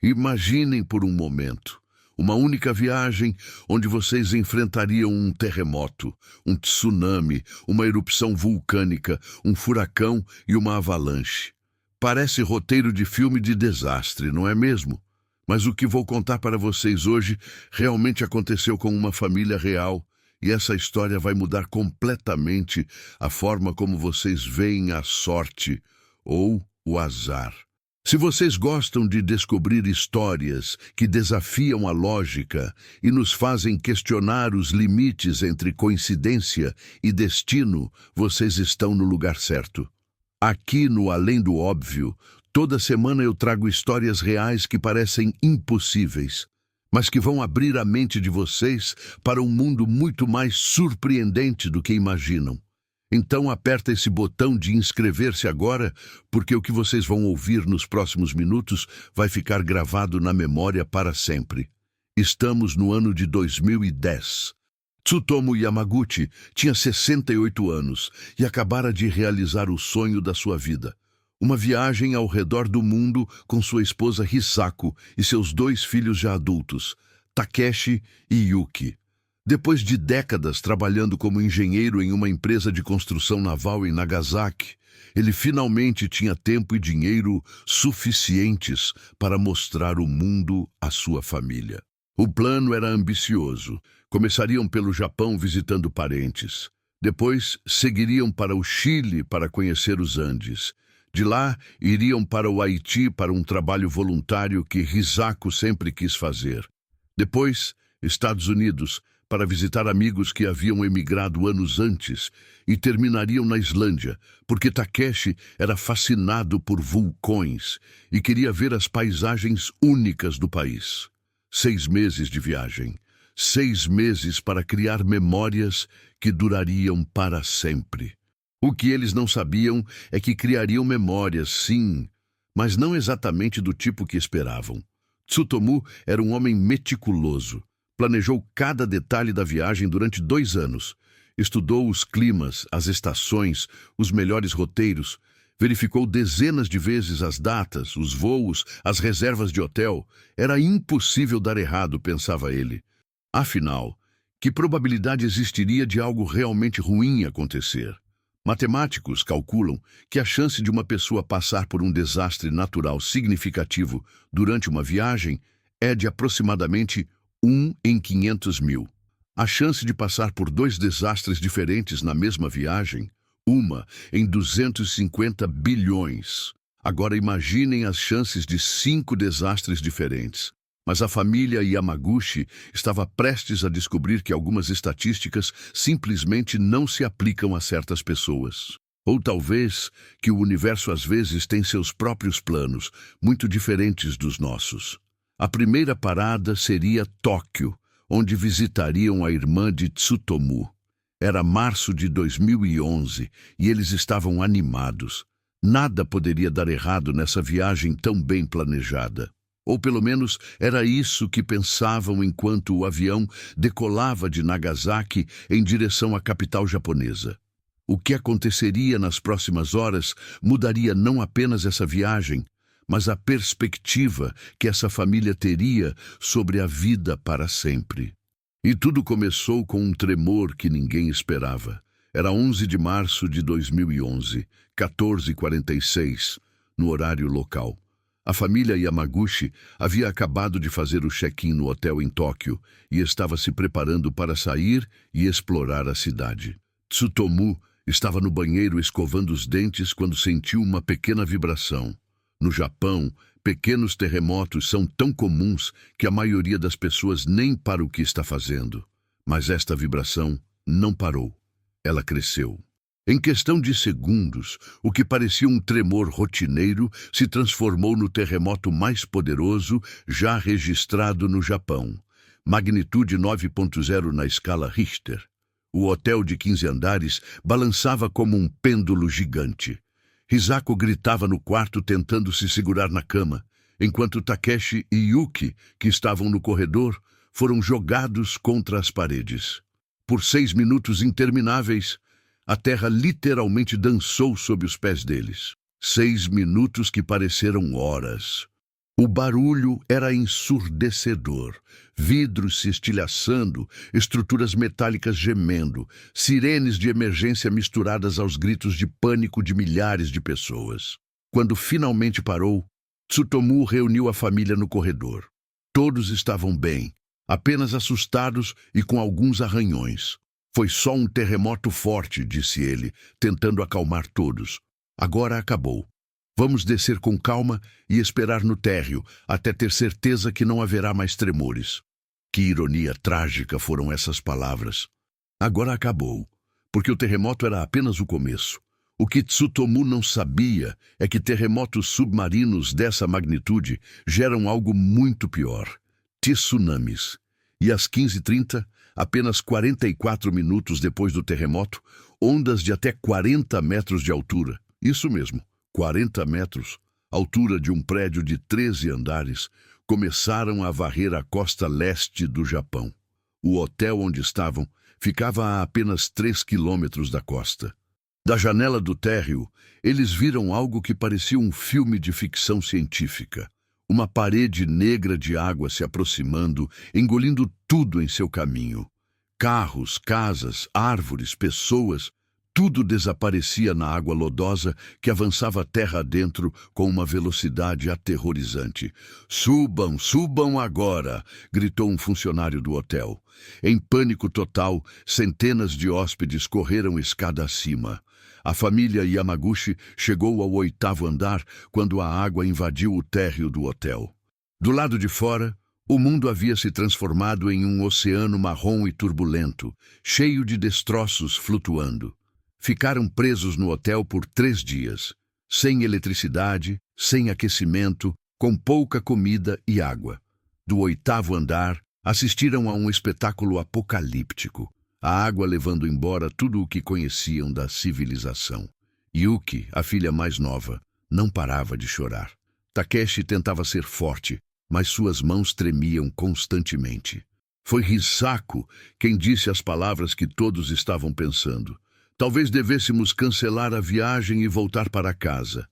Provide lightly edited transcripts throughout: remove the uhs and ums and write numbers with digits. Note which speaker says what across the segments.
Speaker 1: Imaginem por um momento uma única viagem onde vocês enfrentariam um terremoto, um tsunami, uma erupção vulcânica, um furacão e uma avalanche. Parece roteiro de filme de desastre, não é mesmo? Mas o que vou contar para vocês hoje realmente aconteceu com uma família real, e essa história vai mudar completamente a forma como vocês veem a sorte ou o azar. Se vocês gostam de descobrir histórias que desafiam a lógica e nos fazem questionar os limites entre coincidência e destino, vocês estão no lugar certo. Aqui no Além do Óbvio, toda semana eu trago histórias reais que parecem impossíveis, mas que vão abrir a mente de vocês para um mundo muito mais surpreendente do que imaginam. Então aperta esse botão de inscrever-se agora, porque o que vocês vão ouvir nos próximos minutos vai ficar gravado na memória para sempre. Estamos no ano de 2010. Tsutomu Yamaguchi tinha 68 anos e acabara de realizar o sonho da sua vida. Uma viagem ao redor do mundo com sua esposa Hisako e seus 2 filhos já adultos, Takeshi e Yuki. Depois de décadas trabalhando como engenheiro em uma empresa de construção naval em Nagasaki, ele finalmente tinha tempo e dinheiro suficientes para mostrar o mundo à sua família. O plano era ambicioso. Começariam pelo Japão visitando parentes. Depois seguiriam para o Chile para conhecer os Andes. De lá, iriam para o Haiti para um trabalho voluntário que Hisako sempre quis fazer. Depois, Estados Unidos, para visitar amigos que haviam emigrado anos antes, e terminariam na Islândia, porque Takeshi era fascinado por vulcões e queria ver as paisagens únicas do país. 6 meses de viagem, 6 meses para criar memórias que durariam para sempre. O que eles não sabiam é que criariam memórias, sim, mas não exatamente do tipo que esperavam. Tsutomu era um homem meticuloso. Planejou cada detalhe da viagem durante 2 anos. Estudou os climas, as estações, os melhores roteiros. Verificou dezenas de vezes as datas, os voos, as reservas de hotel. Era impossível dar errado, pensava ele. Afinal, que probabilidade existiria de algo realmente ruim acontecer? Matemáticos calculam que a chance de uma pessoa passar por um desastre natural significativo durante uma viagem é de aproximadamente 1 em 500 mil. A chance de passar por 2 desastres diferentes na mesma viagem, 1 em 250 bilhões. Agora imaginem as chances de 5 desastres diferentes. Mas a família Yamaguchi estava prestes a descobrir que algumas estatísticas simplesmente não se aplicam a certas pessoas. Ou talvez que o universo às vezes tem seus próprios planos, muito diferentes dos nossos. A primeira parada seria Tóquio, onde visitariam a irmã de Tsutomu. Era março de 2011 e eles estavam animados. Nada poderia dar errado nessa viagem tão bem planejada. Ou pelo menos era isso que pensavam enquanto o avião decolava de Nagasaki em direção à capital japonesa. O que aconteceria nas próximas horas mudaria não apenas essa viagem, mas a perspectiva que essa família teria sobre a vida para sempre. E tudo começou com um tremor que ninguém esperava. Era 11 de março de 2011, 14h46, no horário local. A família Yamaguchi havia acabado de fazer o check-in no hotel em Tóquio e estava se preparando para sair e explorar a cidade. Tsutomu estava no banheiro escovando os dentes quando sentiu uma pequena vibração. No Japão, pequenos terremotos são tão comuns que a maioria das pessoas nem para o que está fazendo. Mas esta vibração não parou. Ela cresceu. Em questão de segundos, o que parecia um tremor rotineiro se transformou no terremoto mais poderoso já registrado no Japão. Magnitude 9.0 na escala Richter. O hotel de 15 andares balançava como um pêndulo gigante. Hisako gritava no quarto tentando se segurar na cama, enquanto Takeshi e Yuki, que estavam no corredor, foram jogados contra as paredes. Por 6 minutos intermináveis, a terra literalmente dançou sob os pés deles. 6 minutos que pareceram horas. O barulho era ensurdecedor. Vidros se estilhaçando, estruturas metálicas gemendo, sirenes de emergência misturadas aos gritos de pânico de milhares de pessoas. Quando finalmente parou, Tsutomu reuniu a família no corredor. Todos estavam bem, apenas assustados e com alguns arranhões. Foi só um terremoto forte, disse ele, tentando acalmar todos. Agora acabou. Vamos descer com calma e esperar no térreo, até ter certeza que não haverá mais tremores. Que ironia trágica foram essas palavras. Agora acabou, porque o terremoto era apenas o começo. O que Tsutomu não sabia é que terremotos submarinos dessa magnitude geram algo muito pior: tsunamis. E às 15h30, apenas 44 minutos depois do terremoto, ondas de até 40 metros de altura. Isso mesmo. 40 metros, altura de um prédio de 13 andares, começaram a varrer a costa leste do Japão. O hotel onde estavam ficava a apenas 3 quilômetros da costa. Da janela do térreo, eles viram algo que parecia um filme de ficção científica. Uma parede negra de água se aproximando, engolindo tudo em seu caminho. Carros, casas, árvores, pessoas... Tudo desaparecia na água lodosa que avançava terra adentro com uma velocidade aterrorizante. "Subam, subam agora!" gritou um funcionário do hotel. Em pânico total, centenas de hóspedes correram escada acima. A família Yamaguchi chegou ao 8º andar quando a água invadiu o térreo do hotel. Do lado de fora, o mundo havia se transformado em um oceano marrom e turbulento, cheio de destroços flutuando. Ficaram presos no hotel por 3 dias, sem eletricidade, sem aquecimento, com pouca comida e água. Do 8º andar, assistiram a um espetáculo apocalíptico, a água levando embora tudo o que conheciam da civilização. Yuki, a filha mais nova, não parava de chorar. Takeshi tentava ser forte, mas suas mãos tremiam constantemente. Foi Hisako quem disse as palavras que todos estavam pensando. Talvez devêssemos cancelar a viagem e voltar para casa.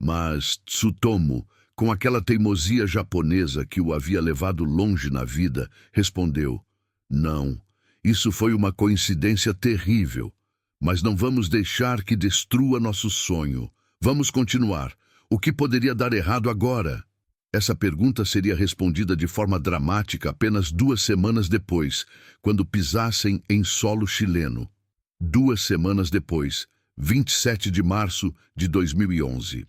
Speaker 1: Mas Tsutomu, com aquela teimosia japonesa que o havia levado longe na vida, respondeu: "Não, isso foi uma coincidência terrível. Mas não vamos deixar que destrua nosso sonho. Vamos continuar. O que poderia dar errado agora?" Essa pergunta seria respondida de forma dramática apenas 2 semanas depois, quando pisassem em solo chileno. 2 semanas depois, 27 de março de 2011.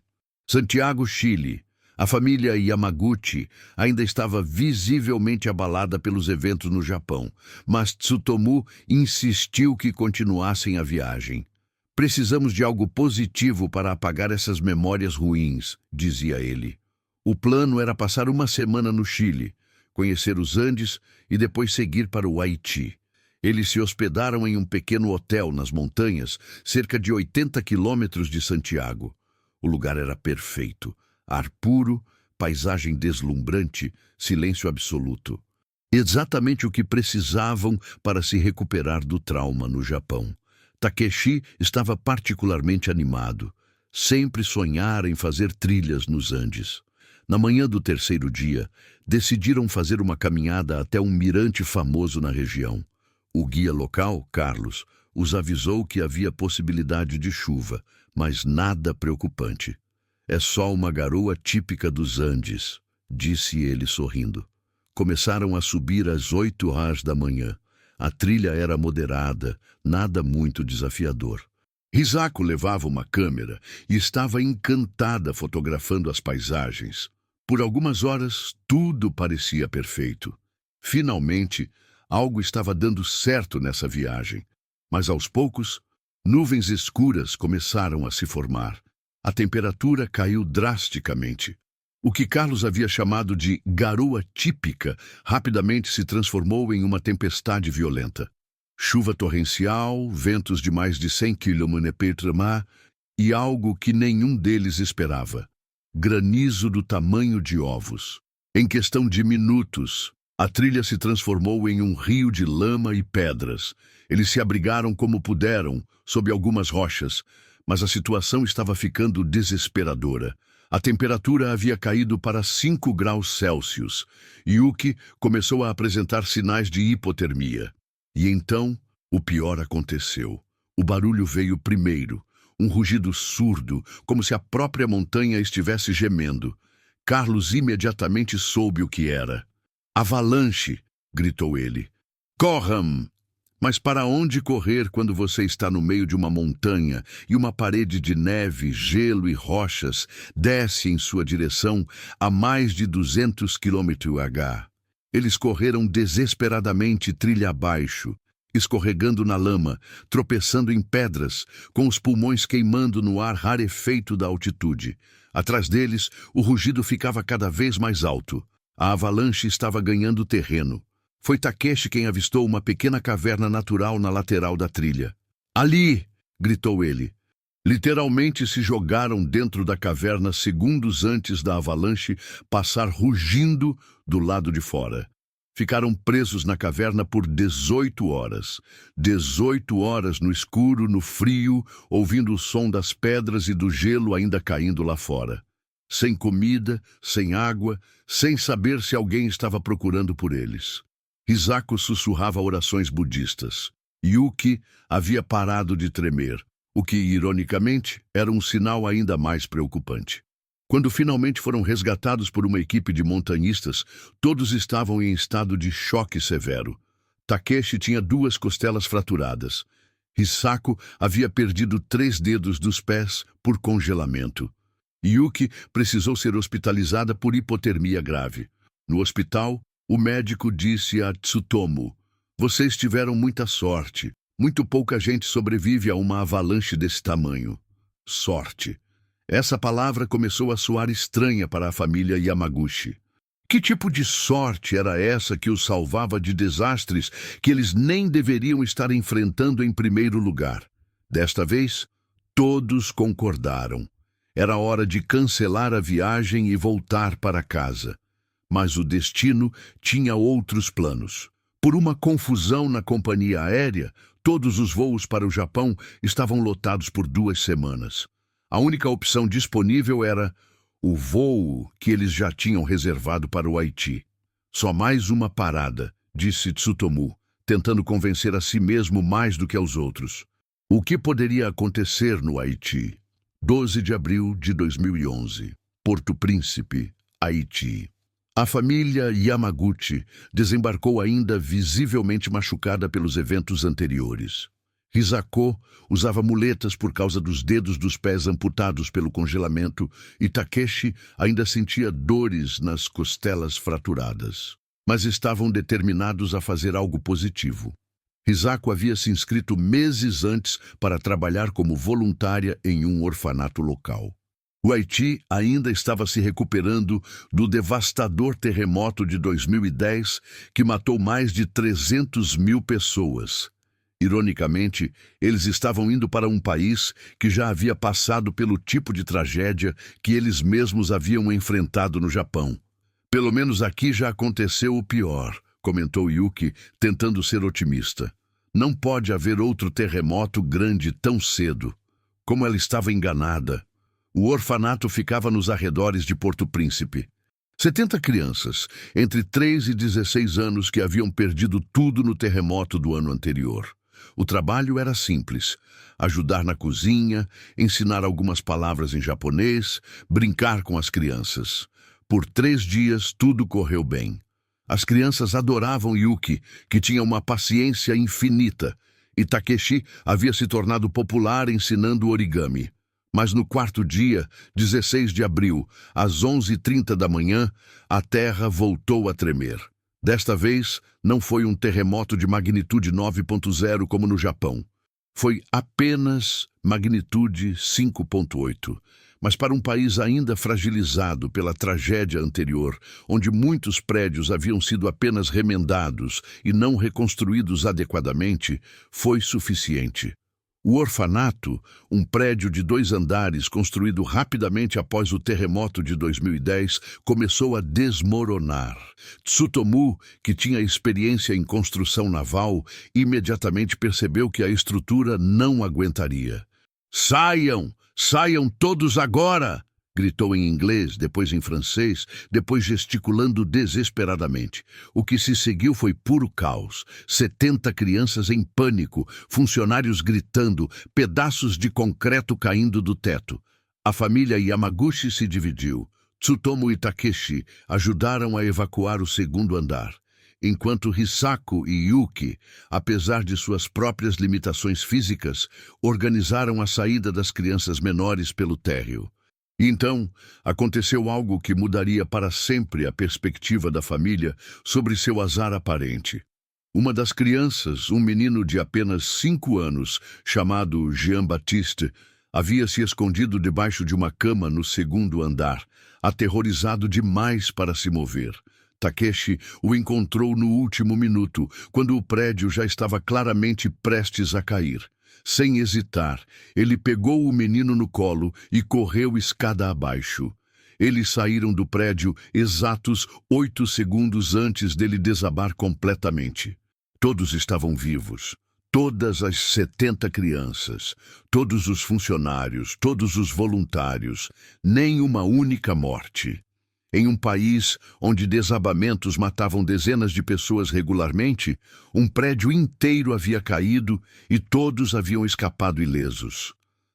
Speaker 1: Santiago, Chile. A família Yamaguchi ainda estava visivelmente abalada pelos eventos no Japão, mas Tsutomu insistiu que continuassem a viagem. "Precisamos de algo positivo para apagar essas memórias ruins", dizia ele. O plano era passar 1 semana no Chile, conhecer os Andes e depois seguir para o Haiti. Eles se hospedaram em um pequeno hotel nas montanhas, cerca de 80 quilômetros de Santiago. O lugar era perfeito. Ar puro, paisagem deslumbrante, silêncio absoluto. Exatamente o que precisavam para se recuperar do trauma no Japão. Takeshi estava particularmente animado. Sempre sonhara em fazer trilhas nos Andes. Na manhã do 3º dia, decidiram fazer uma caminhada até um mirante famoso na região. O guia local, Carlos, os avisou que havia possibilidade de chuva, mas nada preocupante. "É só uma garoa típica dos Andes", disse ele sorrindo. Começaram a subir às 8h da manhã. A trilha era moderada, nada muito desafiador. Hisako levava uma câmera e estava encantada fotografando as paisagens. Por algumas horas, tudo parecia perfeito. Finalmente, algo estava dando certo nessa viagem, mas aos poucos, nuvens escuras começaram a se formar. A temperatura caiu drasticamente. O que Carlos havia chamado de garoa típica rapidamente se transformou em uma tempestade violenta. Chuva torrencial, ventos de mais de 100 km/h e algo que nenhum deles esperava: granizo do tamanho de ovos. Em questão de minutos, a trilha se transformou em um rio de lama e pedras. Eles se abrigaram como puderam, sob algumas rochas, mas a situação estava ficando desesperadora. A temperatura havia caído para 5 graus Celsius. Yuki começou a apresentar sinais de hipotermia. E então, o pior aconteceu. O barulho veio primeiro. Um rugido surdo, como se a própria montanha estivesse gemendo. Carlos imediatamente soube o que era. Avalanche! Gritou ele. Corram! Mas para onde correr quando você está no meio de uma montanha e uma parede de neve, gelo e rochas desce em sua direção a mais de 200 km/h? Eles correram desesperadamente trilha abaixo, escorregando na lama, tropeçando em pedras, com os pulmões queimando no ar rarefeito da altitude. Atrás deles, o rugido ficava cada vez mais alto. A avalanche estava ganhando terreno. Foi Takeshi quem avistou uma pequena caverna natural na lateral da trilha. Ali! Gritou ele. Literalmente se jogaram dentro da caverna segundos antes da avalanche passar rugindo do lado de fora. Ficaram presos na caverna por 18 horas. 18 horas no escuro, no frio, ouvindo o som das pedras e do gelo ainda caindo lá fora. Sem comida, sem água, sem saber se alguém estava procurando por eles. Hisako sussurrava orações budistas. Yuki havia parado de tremer, o que, ironicamente, era um sinal ainda mais preocupante. Quando finalmente foram resgatados por uma equipe de montanhistas, todos estavam em estado de choque severo. Takeshi tinha 2 costelas fraturadas. Hisako havia perdido 3 dedos dos pés por congelamento. Yuki precisou ser hospitalizada por hipotermia grave. No hospital, o médico disse a Tsutomu: "Vocês tiveram muita sorte. Muito pouca gente sobrevive a uma avalanche desse tamanho." Sorte. Essa palavra começou a soar estranha para a família Yamaguchi. Que tipo de sorte era essa que os salvava de desastres que eles nem deveriam estar enfrentando em primeiro lugar? Desta vez, todos concordaram. Era hora de cancelar a viagem e voltar para casa. Mas o destino tinha outros planos. Por uma confusão na companhia aérea, todos os voos para o Japão estavam lotados por 2 semanas. A única opção disponível era o voo que eles já tinham reservado para o Haiti. Só mais uma parada, disse Tsutomu, tentando convencer a si mesmo mais do que aos outros. O que poderia acontecer no Haiti? 12 de abril de 2011. Porto Príncipe, Haiti. A família Yamaguchi desembarcou ainda visivelmente machucada pelos eventos anteriores. Hisako usava muletas por causa dos dedos dos pés amputados pelo congelamento e Takeshi ainda sentia dores nas costelas fraturadas. Mas estavam determinados a fazer algo positivo. Hisako havia se inscrito meses antes para trabalhar como voluntária em um orfanato local. O Haiti ainda estava se recuperando do devastador terremoto de 2010 que matou mais de 300 mil pessoas. Ironicamente, eles estavam indo para um país que já havia passado pelo tipo de tragédia que eles mesmos haviam enfrentado no Japão. Pelo menos aqui já aconteceu o pior, comentou Yuki, tentando ser otimista. Não pode haver outro terremoto grande tão cedo. Como ela estava enganada. O orfanato ficava nos arredores de Porto Príncipe. 70 crianças, entre 3 e 16 anos, que haviam perdido tudo no terremoto do ano anterior. O trabalho era simples: ajudar na cozinha, ensinar algumas palavras em japonês, brincar com as crianças. Por 3 dias, tudo correu bem. As crianças adoravam Yuki, que tinha uma paciência infinita, e Takeshi havia se tornado popular ensinando origami. Mas no 4º dia, 16 de abril, às 11h30 da manhã, a terra voltou a tremer. Desta vez, não foi um terremoto de magnitude 9.0 como no Japão. Foi apenas magnitude 5.8. Mas para um país ainda fragilizado pela tragédia anterior, onde muitos prédios haviam sido apenas remendados e não reconstruídos adequadamente, foi suficiente. O orfanato, um prédio de 2 andares construído rapidamente após o terremoto de 2010, começou a desmoronar. Tsutomu, que tinha experiência em construção naval, imediatamente percebeu que a estrutura não aguentaria. "Saiam! Saiam todos agora!" Gritou em inglês, depois em francês, depois gesticulando desesperadamente. O que se seguiu foi puro caos. 70 crianças em pânico, funcionários gritando, pedaços de concreto caindo do teto. A família Yamaguchi se dividiu. Tsutomu e Takeshi ajudaram a evacuar o segundo andar, enquanto Hisako e Yuki, apesar de suas próprias limitações físicas, organizaram a saída das crianças menores pelo térreo. Então, aconteceu algo que mudaria para sempre a perspectiva da família sobre seu azar aparente. Uma das crianças, um menino de apenas 5 anos, chamado Jean-Baptiste, havia se escondido debaixo de uma cama no segundo andar, aterrorizado demais para se mover. Takeshi o encontrou no último minuto, quando o prédio já estava claramente prestes a cair. Sem hesitar, ele pegou o menino no colo e correu escada abaixo. Eles saíram do prédio exatos 8 segundos antes dele desabar completamente. Todos estavam vivos. Todas as 70 crianças, todos os funcionários, todos os voluntários, nem uma única morte. Em um país onde desabamentos matavam dezenas de pessoas regularmente, um prédio inteiro havia caído e todos haviam escapado ilesos.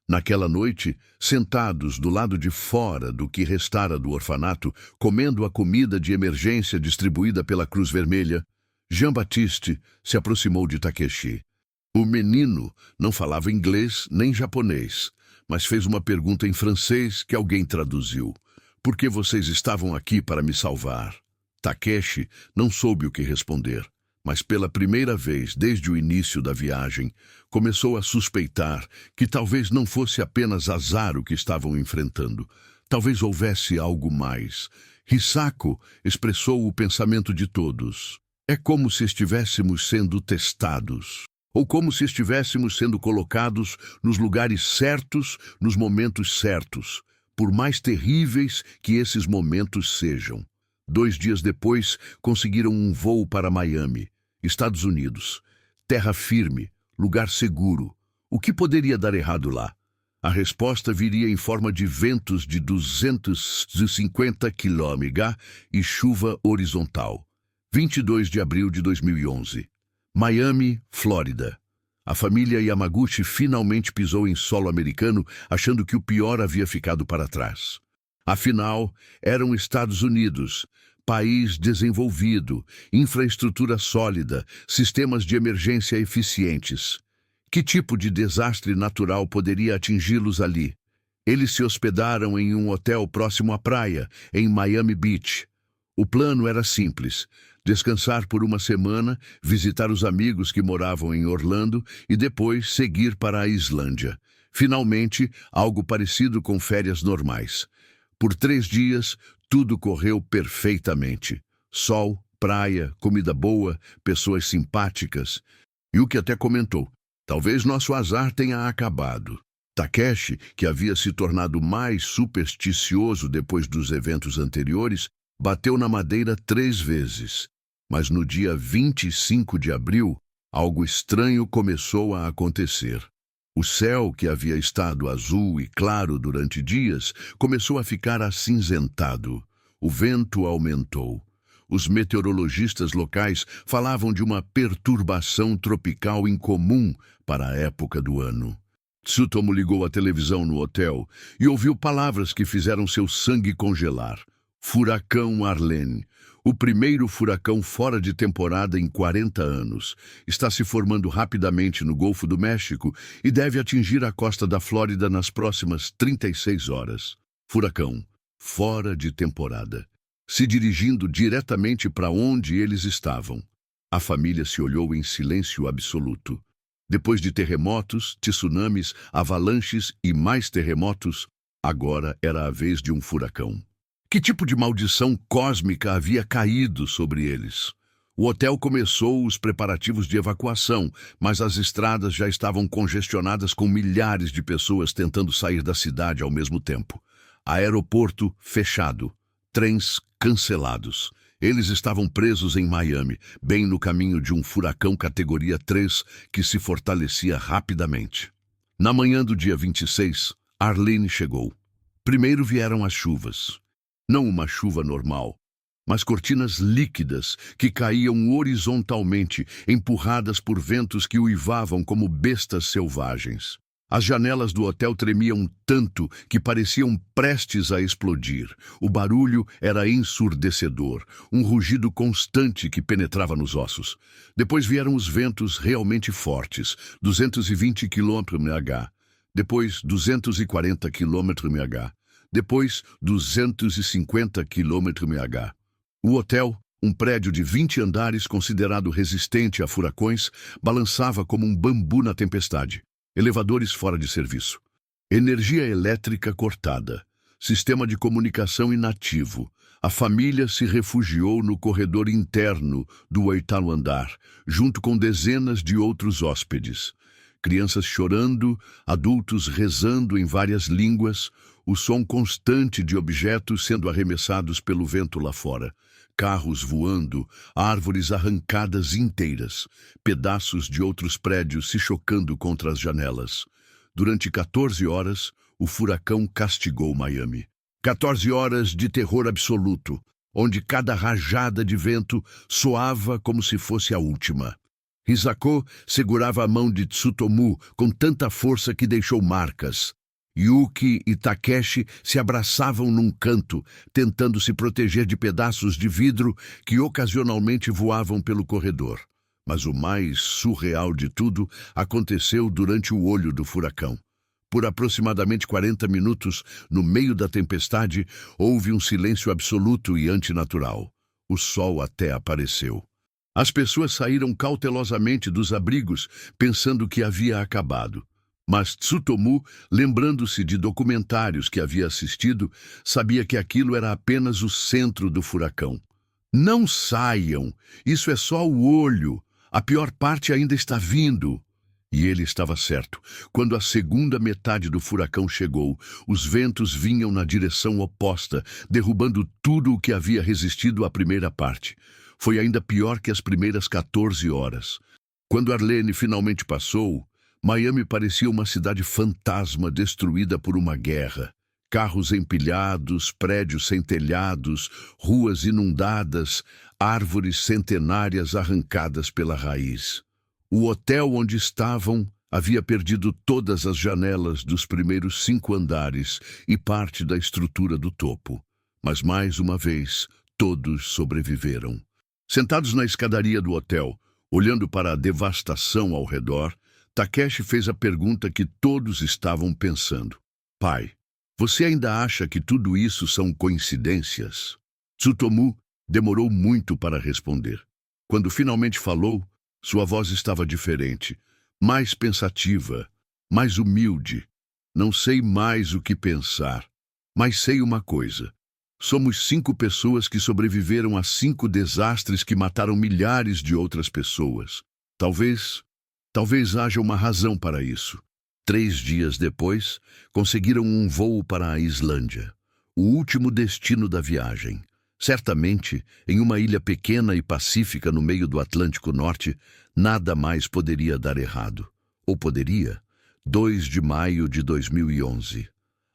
Speaker 1: Naquela noite, sentados do lado de fora do que restara do orfanato, comendo a comida de emergência distribuída pela Cruz Vermelha, Jean-Baptiste se aproximou de Takeshi. O menino não falava inglês nem japonês, mas fez uma pergunta em francês que alguém traduziu. Por que vocês estavam aqui para me salvar? Takeshi não soube o que responder, mas pela primeira vez desde o início da viagem, começou a suspeitar que talvez não fosse apenas azar o que estavam enfrentando. Talvez houvesse algo mais. Hisako expressou o pensamento de todos. É como se estivéssemos sendo testados, ou como se estivéssemos sendo colocados nos lugares certos, nos momentos certos, por mais terríveis que esses momentos sejam. 2 dias depois, conseguiram um voo para Miami, Estados Unidos. Terra firme, lugar seguro. O que poderia dar errado lá? A resposta viria em forma de ventos de 250 km/h e chuva horizontal. 22 de abril de 2011. Miami, Flórida. A família Yamaguchi finalmente pisou em solo americano, achando que o pior havia ficado para trás. Afinal, eram Estados Unidos, país desenvolvido, infraestrutura sólida, sistemas de emergência eficientes. Que tipo de desastre natural poderia atingi-los ali? Eles se hospedaram em um hotel próximo à praia, em Miami Beach. O plano era simples: descansar por uma semana, visitar os amigos que moravam em Orlando e depois seguir para a Islândia. Finalmente, algo parecido com férias normais. Por 3 dias, tudo correu perfeitamente. Sol, praia, comida boa, pessoas simpáticas. Yuki até comentou: talvez nosso azar tenha acabado. Takeshi, que havia se tornado mais supersticioso depois dos eventos anteriores, bateu na madeira 3 vezes. Mas no dia 25 de abril, algo estranho começou a acontecer. O céu, que havia estado azul e claro durante dias, começou a ficar acinzentado. O vento aumentou. Os meteorologistas locais falavam de uma perturbação tropical incomum para a época do ano. Tsutomu ligou a televisão no hotel e ouviu palavras que fizeram seu sangue congelar. Furacão Arlene. O primeiro furacão fora de temporada em 40 anos. Está se formando rapidamente no Golfo do México e deve atingir a costa da Flórida nas próximas 36 horas. Furacão, fora de temporada, se dirigindo diretamente para onde eles estavam. A família se olhou em silêncio absoluto. Depois de terremotos, tsunamis, avalanches e mais terremotos, agora era a vez de um furacão. Que tipo de maldição cósmica havia caído sobre eles? O hotel começou os preparativos de evacuação, mas as estradas já estavam congestionadas com milhares de pessoas tentando sair da cidade ao mesmo tempo. Aeroporto fechado, trens cancelados. Eles estavam presos em Miami, bem no caminho de um furacão categoria 3 que se fortalecia rapidamente. Na manhã do dia 26, Arlene chegou. Primeiro vieram as chuvas. Não uma chuva normal, mas cortinas líquidas que caíam horizontalmente, empurradas por ventos que uivavam como bestas selvagens. As janelas do hotel tremiam tanto que pareciam prestes a explodir. O barulho era ensurdecedor, um rugido constante que penetrava nos ossos. Depois vieram os ventos realmente fortes, 220 km/h. Depois 240 km/h. Depois 250 km/h. O hotel, um prédio de 20 andares considerado resistente a furacões, balançava como um bambu na tempestade. Elevadores fora de serviço. Energia elétrica cortada. Sistema de comunicação inativo. A família se refugiou no corredor interno do oitavo andar, junto com dezenas de outros hóspedes. Crianças chorando, adultos rezando em várias línguas, o som constante de objetos sendo arremessados pelo vento lá fora. Carros voando, árvores arrancadas inteiras, pedaços de outros prédios se chocando contra as janelas. Durante 14 horas, o furacão castigou Miami. 14 horas de terror absoluto, onde cada rajada de vento soava como se fosse a última. Hisako segurava a mão de Tsutomu com tanta força que deixou marcas. Yuki e Takeshi se abraçavam num canto, tentando se proteger de pedaços de vidro que ocasionalmente voavam pelo corredor. Mas o mais surreal de tudo aconteceu durante o olho do furacão. Por aproximadamente 40 minutos, no meio da tempestade, houve um silêncio absoluto e antinatural. O sol até apareceu. As pessoas saíram cautelosamente dos abrigos, pensando que havia acabado. Mas Tsutomu, lembrando-se de documentários que havia assistido, sabia que aquilo era apenas o centro do furacão. Não saiam, isso é só o olho, a pior parte ainda está vindo. E ele estava certo. Quando a segunda metade do furacão chegou, os ventos vinham na direção oposta, derrubando tudo o que havia resistido à primeira parte. Foi ainda pior que as primeiras 14 horas. Quando Arlene finalmente passou, Miami parecia uma cidade fantasma destruída por uma guerra. Carros empilhados, prédios sem telhados, ruas inundadas, árvores centenárias arrancadas pela raiz. O hotel onde estavam havia perdido todas as janelas dos primeiros 5 andares e parte da estrutura do topo. Mas mais uma vez, todos sobreviveram. Sentados na escadaria do hotel, olhando para a devastação ao redor, Takeshi fez a pergunta que todos estavam pensando. Pai, você ainda acha que tudo isso são coincidências? Tsutomu demorou muito para responder. Quando finalmente falou, sua voz estava diferente, mais pensativa, mais humilde. Não sei mais o que pensar, mas sei uma coisa. Somos 5 pessoas que sobreviveram a 5 desastres que mataram milhares de outras pessoas. Talvez haja uma razão para isso. 3 dias depois, conseguiram um voo para a Islândia, o último destino da viagem. Certamente, em uma ilha pequena e pacífica no meio do Atlântico Norte, nada mais poderia dar errado. Ou poderia? 2 de maio de 2011.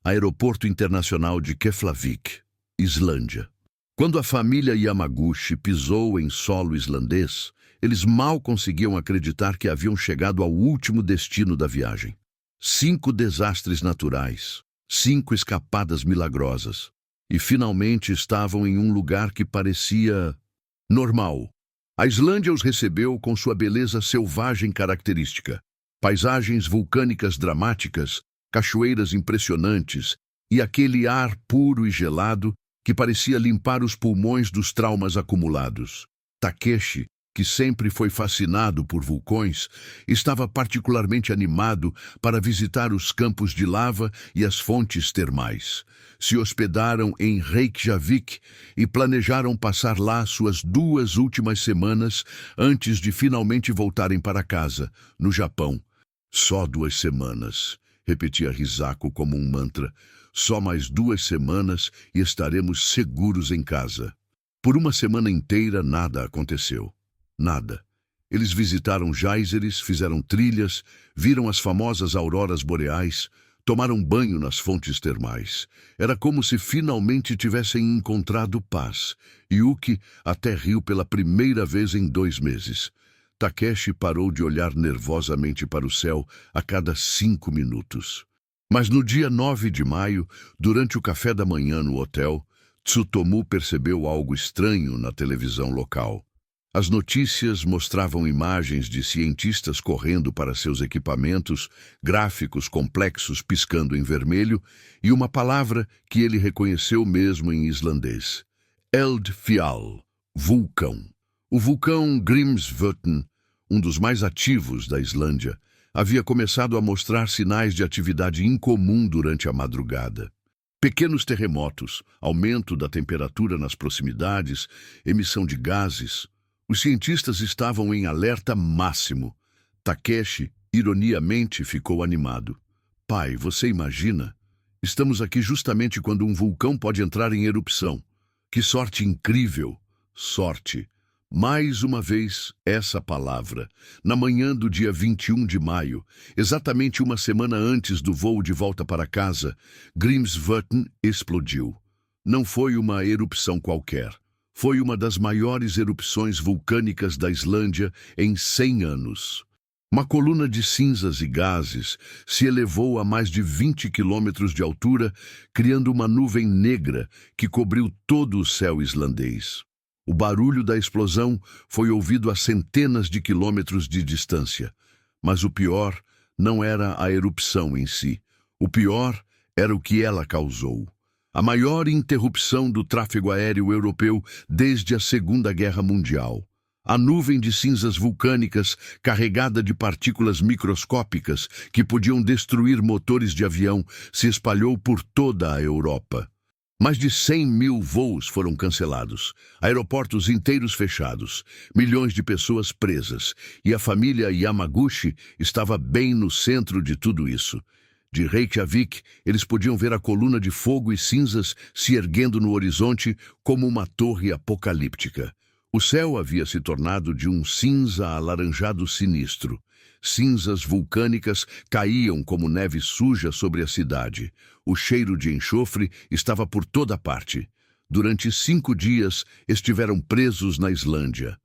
Speaker 1: Aeroporto Internacional de Keflavik, Islândia. Quando a família Yamaguchi pisou em solo islandês, eles mal conseguiam acreditar que haviam chegado ao último destino da viagem. 5 desastres naturais, 5 escapadas milagrosas. E finalmente estavam em um lugar que parecia normal. A Islândia os recebeu com sua beleza selvagem característica. Paisagens vulcânicas dramáticas, cachoeiras impressionantes e aquele ar puro e gelado que parecia limpar os pulmões dos traumas acumulados. Takeshi, que sempre foi fascinado por vulcões, estava particularmente animado para visitar os campos de lava e as fontes termais. Se hospedaram em Reykjavik e planejaram passar lá suas 2 últimas semanas antes de finalmente voltarem para casa, no Japão. Só 2 semanas, repetia Hisako como um mantra. Só mais 2 semanas e estaremos seguros em casa. Por uma semana inteira nada aconteceu. Nada. Eles visitaram geysers, fizeram trilhas, viram as famosas auroras boreais. Tomaram banho nas fontes termais. Era como se finalmente tivessem encontrado paz. Yuki até riu pela primeira vez em 2 meses. Takeshi parou de olhar nervosamente para o céu a cada 5 minutos. Mas no dia 9 de maio, durante o café da manhã no hotel, Tsutomu percebeu algo estranho na televisão local. As notícias mostravam imagens de cientistas correndo para seus equipamentos, gráficos complexos piscando em vermelho e uma palavra que ele reconheceu mesmo em islandês. Eldfjall, vulcão. O vulcão Grímsvötn, um dos mais ativos da Islândia, havia começado a mostrar sinais de atividade incomum durante a madrugada. Pequenos terremotos, aumento da temperatura nas proximidades, emissão de gases. Os cientistas estavam em alerta máximo. Takeshi, ironiamente, ficou animado. Pai, você imagina? Estamos aqui justamente quando um vulcão pode entrar em erupção. Que sorte incrível! Sorte. Mais uma vez, essa palavra. Na manhã do dia 21 de maio, exatamente uma semana antes do voo de volta para casa, Grímsvötn explodiu. Não foi uma erupção qualquer. Foi uma das maiores erupções vulcânicas da Islândia em 100 anos. Uma coluna de cinzas e gases se elevou a mais de 20 quilômetros de altura, criando uma nuvem negra que cobriu todo o céu islandês. O barulho da explosão foi ouvido a centenas de quilômetros de distância. Mas o pior não era a erupção em si. O pior era o que ela causou. A maior interrupção do tráfego aéreo europeu desde a Segunda Guerra Mundial. A nuvem de cinzas vulcânicas, carregada de partículas microscópicas que podiam destruir motores de avião, se espalhou por toda a Europa. Mais de 100 mil voos foram cancelados, aeroportos inteiros fechados, milhões de pessoas presas, e a família Yamaguchi estava bem no centro de tudo isso. De Reykjavik, eles podiam ver a coluna de fogo e cinzas se erguendo no horizonte como uma torre apocalíptica. O céu havia se tornado de um cinza alaranjado sinistro. Cinzas vulcânicas caíam como neve suja sobre a cidade. O cheiro de enxofre estava por toda parte. Durante 5 dias, estiveram presos na Islândia.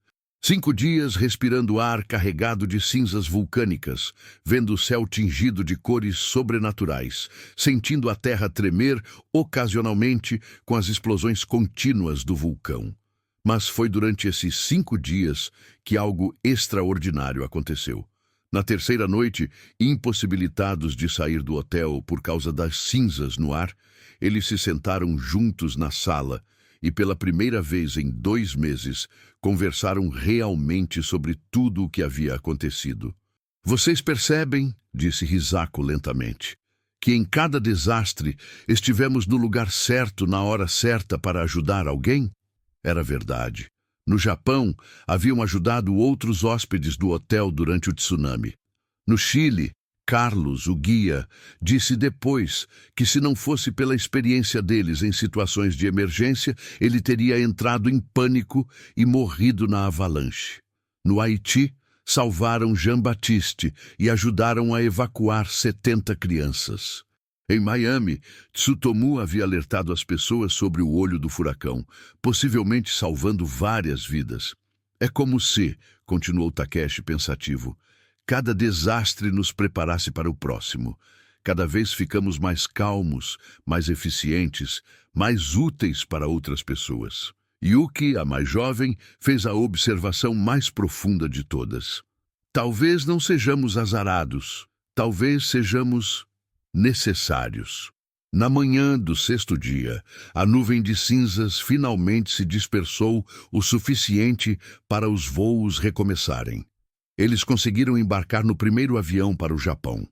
Speaker 1: 5 dias respirando ar carregado de cinzas vulcânicas, vendo o céu tingido de cores sobrenaturais, sentindo a terra tremer ocasionalmente com as explosões contínuas do vulcão. Mas foi durante esses 5 dias que algo extraordinário aconteceu. Na terceira noite, impossibilitados de sair do hotel por causa das cinzas no ar, eles se sentaram juntos na sala e, pela primeira vez em 2 meses, conversaram realmente sobre tudo o que havia acontecido. Vocês percebem, disse Hisako lentamente, que em cada desastre estivemos no lugar certo na hora certa para ajudar alguém? Era verdade. No Japão, haviam ajudado outros hóspedes do hotel durante o tsunami. No Chile, Carlos, o guia, disse depois que se não fosse pela experiência deles em situações de emergência, ele teria entrado em pânico e morrido na avalanche. No Haiti, salvaram Jean-Baptiste e ajudaram a evacuar 70 crianças. Em Miami, Tsutomu havia alertado as pessoas sobre o olho do furacão, possivelmente salvando várias vidas. É como se, continuou Takeshi pensativo, cada desastre nos preparasse para o próximo. Cada vez ficamos mais calmos, mais eficientes, mais úteis para outras pessoas. Yuki, a mais jovem, fez a observação mais profunda de todas. Talvez não sejamos azarados, talvez sejamos necessários. Na manhã do 6º dia, a nuvem de cinzas finalmente se dispersou o suficiente para os voos recomeçarem. Eles conseguiram embarcar no primeiro avião para o Japão.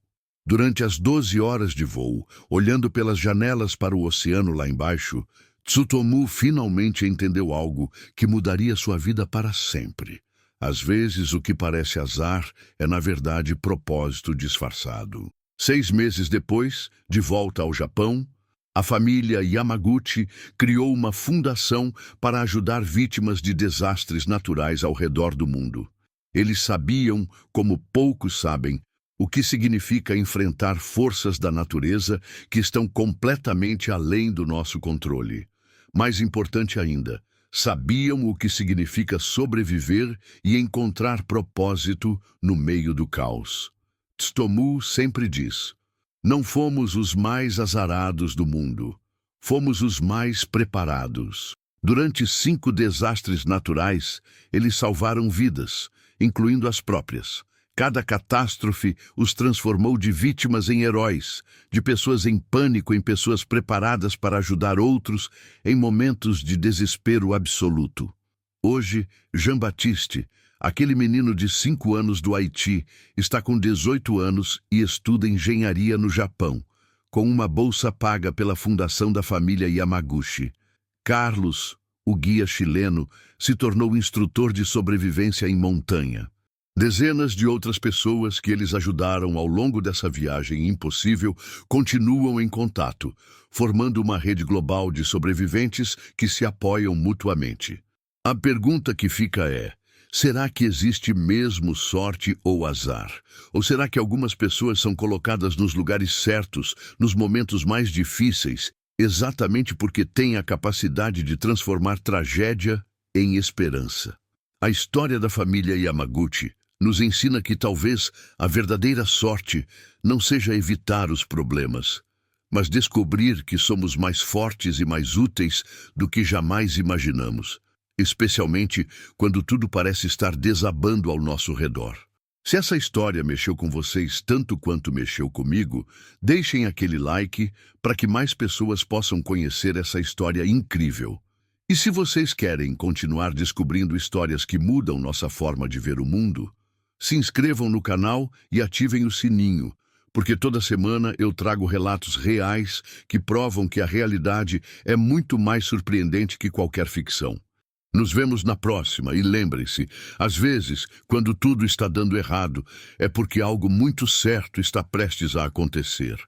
Speaker 1: Durante as 12 horas de voo, olhando pelas janelas para o oceano lá embaixo, Tsutomu finalmente entendeu algo que mudaria sua vida para sempre. Às vezes, o que parece azar é, na verdade, propósito disfarçado. 6 meses depois, de volta ao Japão, a família Yamaguchi criou uma fundação para ajudar vítimas de desastres naturais ao redor do mundo. Eles sabiam, como poucos sabem, o que significa enfrentar forças da natureza que estão completamente além do nosso controle. Mais importante ainda, sabiam o que significa sobreviver e encontrar propósito no meio do caos. Tsutomu sempre diz: não fomos os mais azarados do mundo, fomos os mais preparados. Durante 5 desastres naturais, eles salvaram vidas, incluindo as próprias. Cada catástrofe os transformou de vítimas em heróis, de pessoas em pânico em pessoas preparadas para ajudar outros em momentos de desespero absoluto. Hoje, Jean-Baptiste, aquele menino de 5 anos do Haiti, está com 18 anos e estuda engenharia no Japão, com uma bolsa paga pela fundação da família Yamaguchi. Carlos, o guia chileno, se tornou instrutor de sobrevivência em montanha. Dezenas de outras pessoas que eles ajudaram ao longo dessa viagem impossível continuam em contato, formando uma rede global de sobreviventes que se apoiam mutuamente. A pergunta que fica é: será que existe mesmo sorte ou azar? Ou será que algumas pessoas são colocadas nos lugares certos, nos momentos mais difíceis, exatamente porque têm a capacidade de transformar tragédia em esperança? A história da família Yamaguchi nos ensina que talvez a verdadeira sorte não seja evitar os problemas, mas descobrir que somos mais fortes e mais úteis do que jamais imaginamos, especialmente quando tudo parece estar desabando ao nosso redor. Se essa história mexeu com vocês tanto quanto mexeu comigo, deixem aquele like para que mais pessoas possam conhecer essa história incrível. E se vocês querem continuar descobrindo histórias que mudam nossa forma de ver o mundo, se inscrevam no canal e ativem o sininho, porque toda semana eu trago relatos reais que provam que a realidade é muito mais surpreendente que qualquer ficção. Nos vemos na próxima e lembrem-se, às vezes, quando tudo está dando errado, é porque algo muito certo está prestes a acontecer.